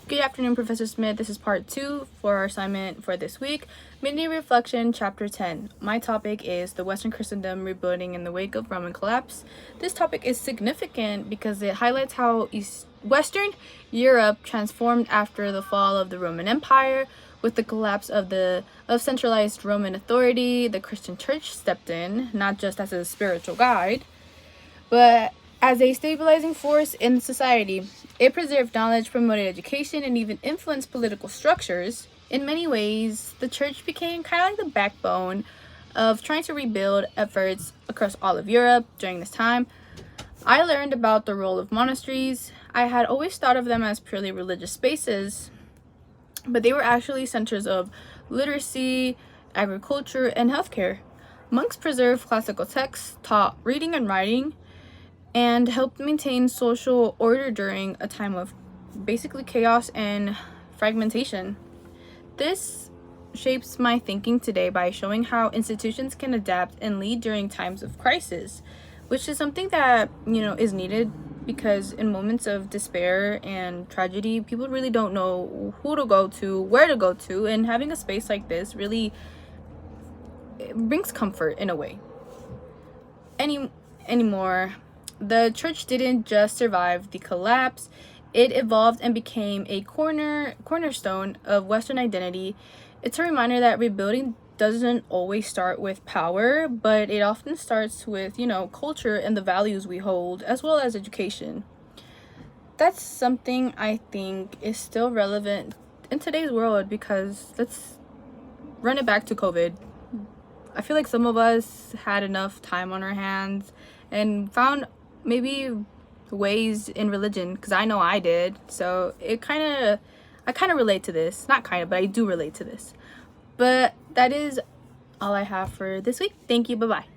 Good afternoon, Professor Smith. This is part 2 for our assignment for this week. Mini Reflection, Chapter 10. My topic is the Western Christendom rebuilding in the wake of Roman collapse. This topic is significant because it highlights how Western Europe transformed after the fall of the Roman Empire. With the collapse of centralized Roman authority, the Christian Church stepped in, not just as a spiritual guide, but as a stabilizing force in society. It preserved knowledge, promoted education, and even influenced political structures. In many ways, the church became kind of like the backbone of trying to rebuild efforts across all of Europe during this time. I learned about the role of monasteries. I had always thought of them as purely religious spaces, but they were actually centers of literacy, agriculture, and healthcare. Monks preserved classical texts, taught reading and writing, and helped maintain social order during a time of basically chaos and fragmentation. This shapes my thinking today by showing how institutions can adapt and lead during times of crisis, which is something that, is needed because in moments of despair and tragedy, people really don't know who to go to, where to go to, and having a space like this really brings comfort in a way. Anymore. The church didn't just survive the collapse, it evolved and became a cornerstone of Western identity. It's a reminder that rebuilding doesn't always start with power, but it often starts with, culture and the values we hold, as well as education. That's something I think is still relevant in today's world because let's run it back to COVID. I feel like some of us had enough time on our hands and found maybe ways in religion, because I know I did. So I kind of relate to this. Not kind of, but I do relate to this. But that is all I have for this week. Thank you. Bye-bye.